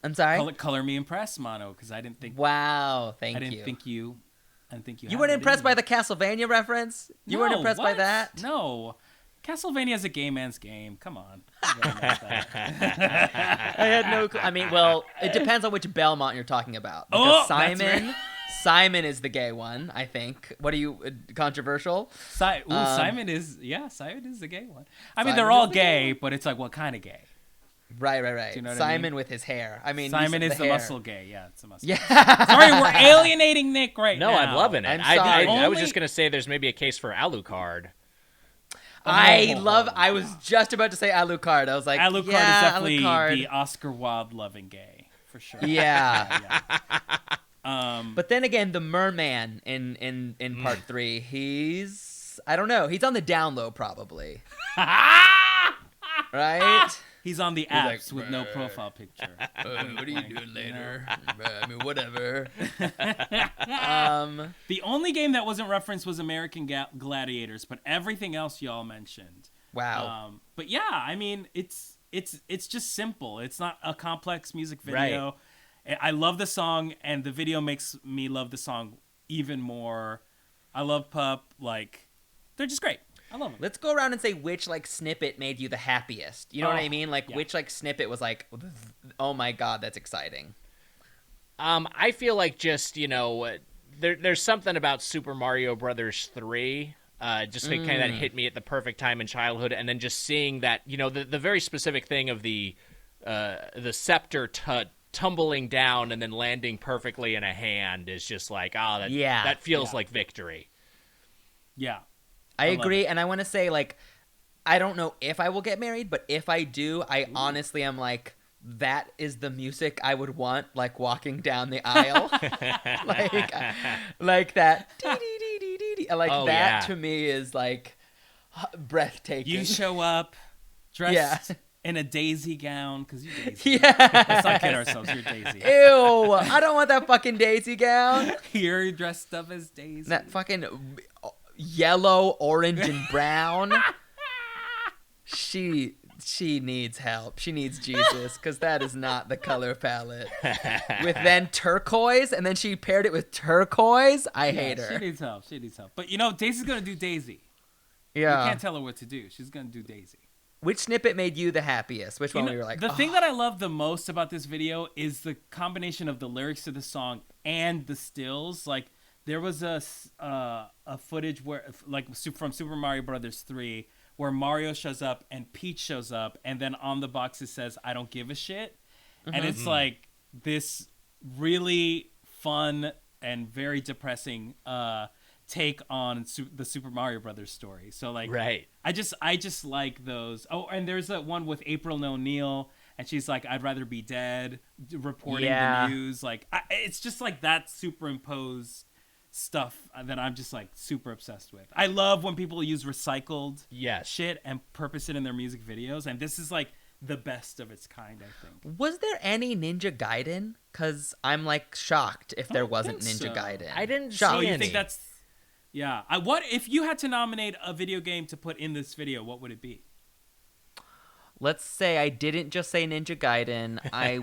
I'm sorry. color me impressed, Mono, because I didn't think Wow, thank I didn't you. think you. I didn't think you. You had weren't that impressed in by you. the Castlevania reference? You weren't No, impressed by what? that? No. Castlevania is a gay man's game. Come on. You gotta know that. I had no clue. I mean, well, it depends on which Belmont you're talking about. Oh, Because that's Simon, Simon is the gay one, I think. What are you, controversial? Simon is the gay one. I mean, Simon they're all is the gay gay, but it's like, what kind of gay? Right. Do you know what I Simon mean? with his hair. I mean, Simon you is said the hair. muscle gay. Yeah, it's a muscle. Yeah. Sorry, we're alienating Nick right No, now. I'm loving it. I'm I sorry. was Only- just gonna say there's maybe a case for Alucard. I was just about to say Alucard. I was like, Alucard yeah, is definitely Alucard. the Oscar Wilde loving gay for sure. Yeah. Yeah. But then again, the merman in part 3, he's, I don't know, he's on the down low probably. Right? He's on the like, apps with no profile picture. What are you doing later? I mean, whatever. The only game that wasn't referenced was American Gladiators, but everything else y'all mentioned. Wow. But yeah, I mean, it's just simple. It's not a complex music video. I love the song, and the video makes me love the song even more. I love PUP. Like, they're just great. I love them. Let's go around and say which like snippet made you the happiest. You know what I mean? Like yeah. which like snippet was like, oh my god, that's exciting. I feel like just there's something about Super Mario Brothers 3. Just kind of that hit me at the perfect time in childhood, and then just seeing that the very specific thing of the scepter tumbling down and then landing perfectly in a hand is just like that feels like victory. Yeah. I love agree, and I want to say, like, I don't know if I will get married, but if I do, I honestly am like, that is the music I would want, like, walking down the aisle. like that. Like, that to me is, like, breathtaking. You show up dressed in a daisy gown, because you're Daisy. Yeah. Let's not kid ourselves. You're Daisy. Ew. I don't want that fucking Daisy gown. You're dressed up as Daisy. That fucking yellow, orange, and brown. she needs help. She needs Jesus, because that is not the color palette. With then turquoise, and then she paired it with turquoise. I hate her. She needs help. But Daisy's gonna do Daisy. Yeah. You can't tell her what to do. She's gonna do Daisy. Which snippet made you the happiest? Which one were you like? The thing that I love the most about this video is the combination of the lyrics to the song and the stills. Like, there was a footage where, like, from Super Mario Brothers 3, where Mario shows up and Peach shows up, and then on the box it says, "I don't give a shit," and it's like this really fun and very depressing take on the Super Mario Brothers story. So, like, right. I just like those. Oh, and there's that one with April O'Neil, and she's like, "I'd rather be dead," reporting the news. Like, it's just like that superimposed stuff that I'm just like super obsessed with. I love when people use recycled shit and purpose it in their music videos, and this is like the best of its kind, I think. Was there any Ninja Gaiden? Because I'm like shocked if there wasn't Ninja Gaiden. I didn't see Oh, any. you think that's... Yeah. What if you had to nominate a video game to put in this video, what would it be? Let's say I didn't just say Ninja Gaiden. I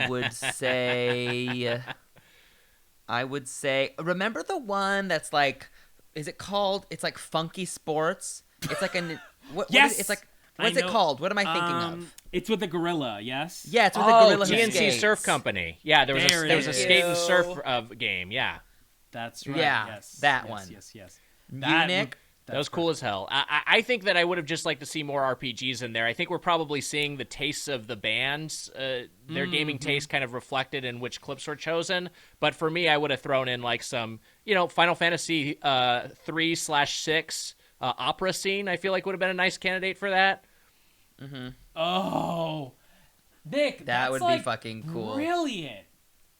would say, remember the one that's like, is it called? It's like Funky Sports. It's like it's like, what's it called? What am I thinking of? It's with the gorilla, yes? Yeah, it's with the gorilla. GNC Surf Company. Yeah, there was a skate and surf game. Yeah, that's right. Yeah, yes, that one. Yes. Nick? That was cool as hell. I think that I would have just liked to see more RPGs in there. I think we're probably seeing the tastes of the bands, their gaming taste kind of reflected in which clips were chosen. But for me, I would have thrown in like some, Final Fantasy 3/6 opera scene. I feel like would have been a nice candidate for that. Mm-hmm. Oh, Nick, that would be fucking cool. Brilliant.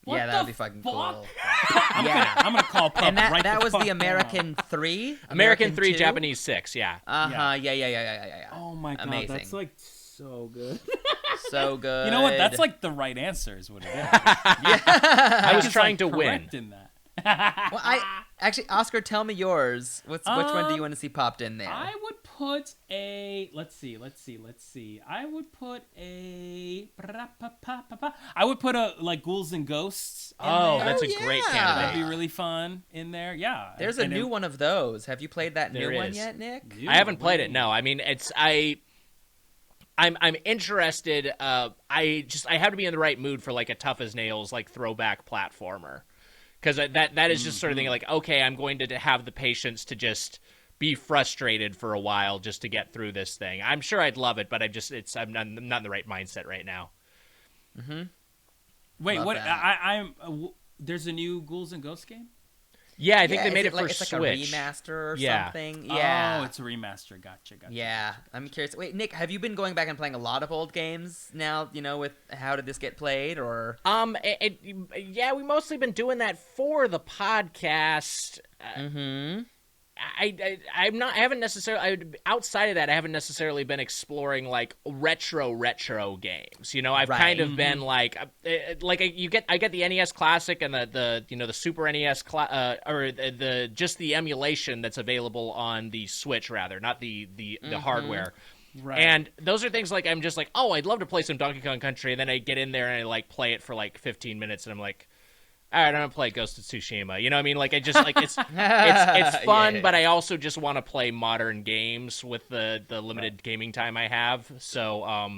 Yeah, that would be fucking cool. I'm gonna call PUP. And that was the now. American 3? American 3, 2? Japanese 6, yeah. Uh-huh, yeah. Oh my god, amazing. That's like so good. So good. You know what? That's like the right answer is what it is. I was trying to win. In that. Well, Oscar, tell me yours. Which one do you want to see popped in there? I would put a. Let's see. I would put a. I would put a like Ghouls and Ghosts. That's a great candidate. That'd be really fun in there. Yeah. There's a new one of those. Have you played that new one yet, Nick? I haven't played it. No, I mean I'm interested. I have to be in the right mood for like a tough as nails like throwback platformer. Because that is just sort of thing like, okay, I'm going to have the patience to just be frustrated for a while just to get through this thing. I'm sure I'd love it, but I'm not in the right mindset right now. Mm-hmm. Wait, love what? There's a new Ghouls and Ghosts game? Yeah, I think they made it for it's Switch. Like a remaster or something. Yeah. Oh, it's a remaster. Gotcha. Yeah, gotcha. I'm curious. Wait, Nick, have you been going back and playing a lot of old games now? With how did this get played, or? Yeah, we mostly been doing that for the podcast. Mm-hmm. I haven't necessarily outside of that. I haven't necessarily been exploring like retro games. I've kind of been like I get the NES Classic and the Super NES or just the emulation that's available on the Switch rather, not the hardware. Right. And those are things like I'm just like, oh, I'd love to play some Donkey Kong Country, and then I get in there and I like play it for like 15 minutes, and I'm like, all right, I'm gonna play Ghost of Tsushima. You know what I mean? Like, I just like it's fun, yeah. But I also just want to play modern games with the limited gaming time I have. So,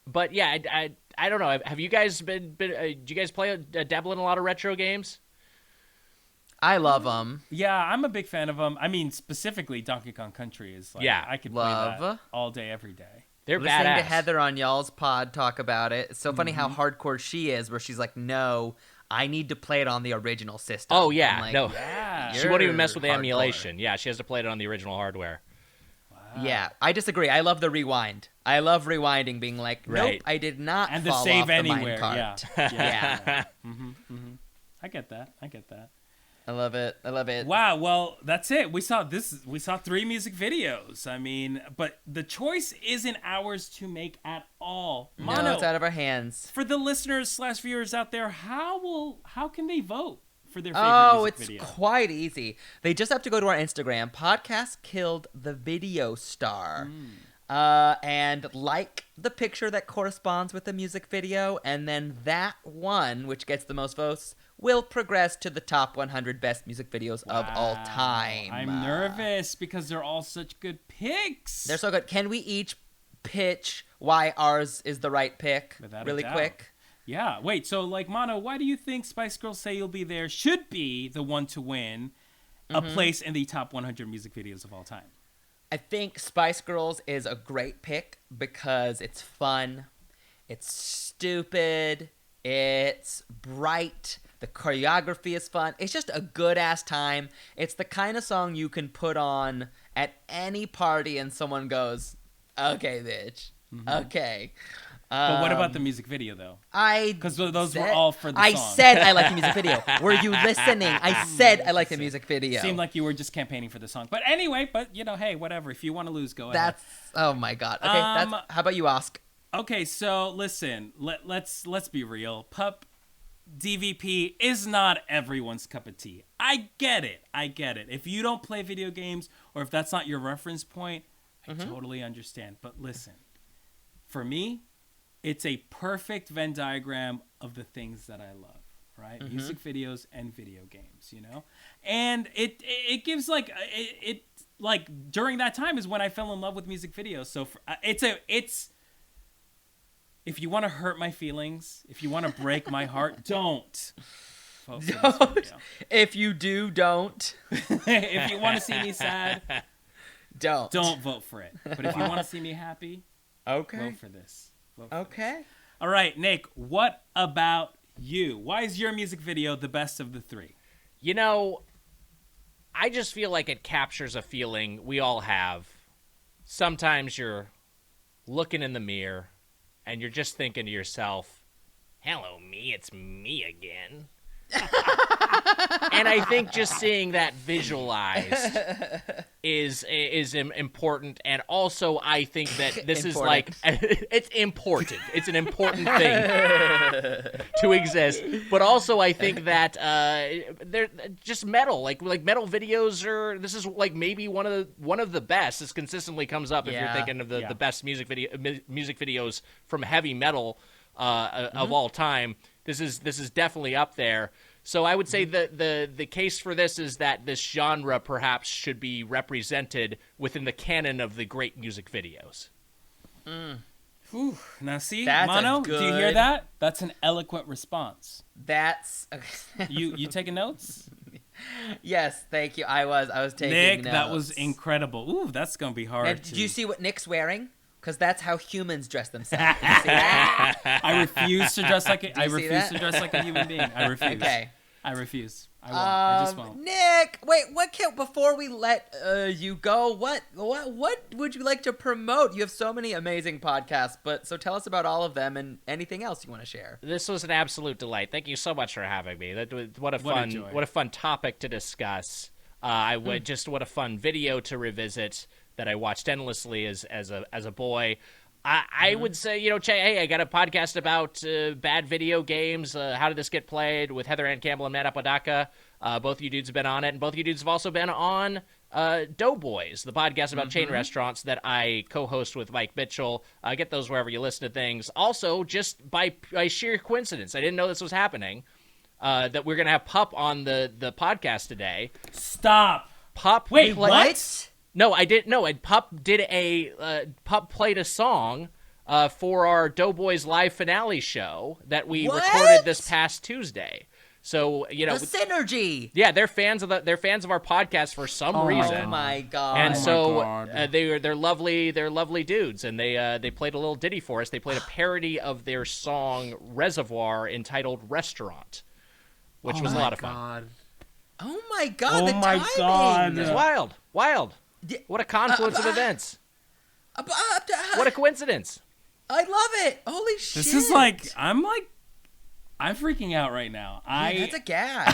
but yeah, I don't know. Have you guys been do you guys play dabble in a lot of retro games? I love them. Yeah, I'm a big fan of them. I mean, specifically Donkey Kong Country is like, I could play that all day, every day. They're listening badass. to Heather on y'all's pod talk about it. It's so funny how hardcore she is, where she's like, no, I need to play it on the original system. Oh, yeah. Like, no. Yeah. She won't even mess with the hardcore. emulation. Yeah, she has to play it on the original hardware. Wow. Yeah, I disagree. I love the rewind. I love rewinding, being like, nope, right. I did not and the fall save off anywhere. the minecart. Yeah. I get that. I love it. Wow, well, that's it. We saw 3 music videos. I mean, but the choice isn't ours to make at all. Mono, no, it's out of our hands. For the listeners / viewers out there, how can they vote for their favorite music video? It's quite easy. They just have to go to our Instagram. Podcast killed the video star. and like the picture that corresponds with the music video, and then that one, which gets the most votes, will progress to the top 100 best music videos of all time. I'm nervous because they're all such good picks. They're so good. Can we each pitch why ours is the right pick really quick? Yeah. Wait, so like, Mono, why do you think Spice Girls Say You'll Be There should be the one to win a place in the top 100 music videos of all time? I think Spice Girls is a great pick because it's fun, it's stupid, it's bright, the choreography is fun. It's just a good-ass time. It's the kind of song you can put on at any party and someone goes, okay, bitch, okay. But what about the music video, though? Because those were all for the song. I said I like the music video. Were you listening? I said I like the music video. Seemed like you were just campaigning for the song. But anyway, hey, whatever. If you want to lose, go ahead. Oh my God. Okay, how about you, Oscar? Okay, so listen, let's be real. PUP DVP is not everyone's cup of tea. I get it. If you don't play video games or if that's not your reference point, I totally understand. But listen, for me, it's a perfect Venn diagram of the things that I love, right? Music videos and video games, And it gives like during that time is when I fell in love with music videos. So it's if you want to hurt my feelings, if you want to break my heart, don't. If you do, don't. If you want to see me sad, don't vote for it. But if you want to see me happy, vote for this. Okay. All right, Nick, what about you? Why is your music video the best of the three? I just feel like it captures a feeling we all have. Sometimes you're looking in the mirror and you're just thinking to yourself, hello, me, it's me again. And I think just seeing that visualized is important, and also I think that this is like it's important. It's an important thing to exist. But also I think that they're just metal, like metal videos this is like maybe one of the best. This consistently comes up if you're thinking of the best music videos from heavy metal of all time. This is definitely up there. So I would say that the case for this is that this genre perhaps should be represented within the canon of the great music videos. Whew. Now see, Mono, do you hear that? That's an eloquent response. That's you taking notes? Yes, thank you. I was taking Nick, notes. that was incredible. Ooh, that's gonna be hard. And did you see what Nick's wearing? Because that's how humans dress themselves. Did you see that? I refuse to dress like I refuse to dress like a human being. I refuse. Okay. I refuse. I won't. I just won't. Nick, wait, before we let you go, what would you like to promote? You have so many amazing podcasts, so tell us about all of them and anything else you want to share. This was an absolute delight. Thank you so much for having me. What a fun topic to discuss. What a fun video to revisit that I watched endlessly as a boy. I would say, hey, I got a podcast about bad video games. How did this get played with Heather Ann Campbell and Matt Apodaca. Both of you dudes have been on it, and both of you dudes have also been on Doughboys, the podcast about chain restaurants that I co-host with Mike Mitchell. Get those wherever you listen to things. Also, just by sheer coincidence, I didn't know this was happening, that we're going to have PUP on the podcast today. Stop. PUP. Wait, what? No, I didn't. No, PUP PUP played a song for our Doughboys live finale show that we recorded this past Tuesday. So the synergy. Yeah, they're fans of our podcast for some reason. Oh my god! And so they're lovely. They're lovely dudes, and they played a little ditty for us. They played a parody of their song Reservoir entitled Restaurant, which was a lot of fun. Oh my god! Oh my god! It's wild. What a confluence of events. What a coincidence. I love it. Holy shit. This is I'm freaking out right now. That's a gag.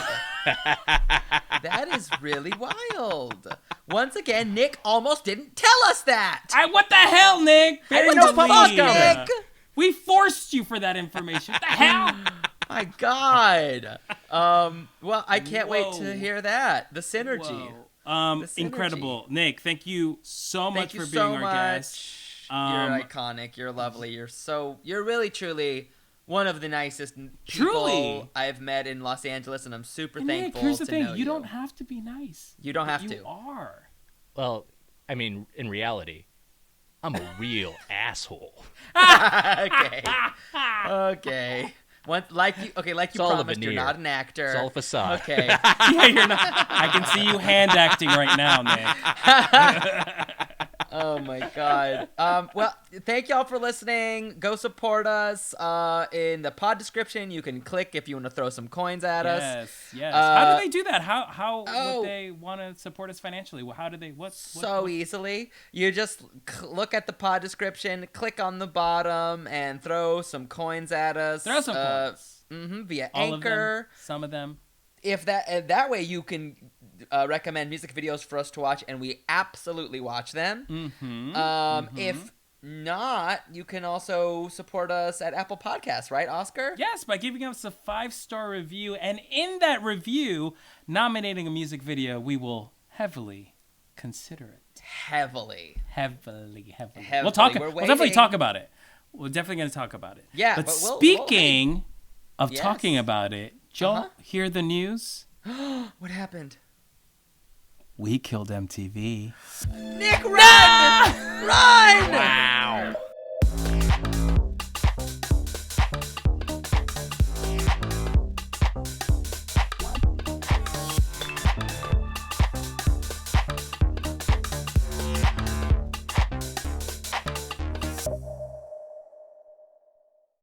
That is really wild. Once again, Nick almost didn't tell us that. What the hell, Nick? What the fuck, Nick? We forced you for that information. What the hell? My god. Well, I can't wait to hear that. The synergy. Incredible. Nick, thank you so much for being our guest. You're iconic. You're lovely. You're really, truly one of the nicest people I've met in Los Angeles, and I'm super thankful here's the to thing. know you don't have to be nice. You don't have to. You are. Well, I mean, in reality, I'm a real asshole. Okay. Like you promised, you're not an actor. It's all a facade. Okay. Yeah, you're not. I can see you hand acting right now, Nick. Oh my God. Well, thank y'all for listening. Go support us. In the pod description, you can click if you want to throw some coins at us. Yes. How do they do that? How would they want to support us financially? How do they? What? Easily. You just look at the pod description, click on the bottom, and throw some coins at us. Throw some coins. Via All Anchor. Of them, some of them. If that way you can recommend music videos for us to watch, and we absolutely watch them. If not, you can also support us at Apple Podcasts, right, Oscar? Yes, by giving us a 5-star review, and in that review, nominating a music video, we will heavily consider it. Heavily. We'll definitely talk about it. We're definitely going to talk about it. Yeah, but speaking of talking about it, Joel, hear the news? What happened? We killed MTV. Nick, run! Run! Wow.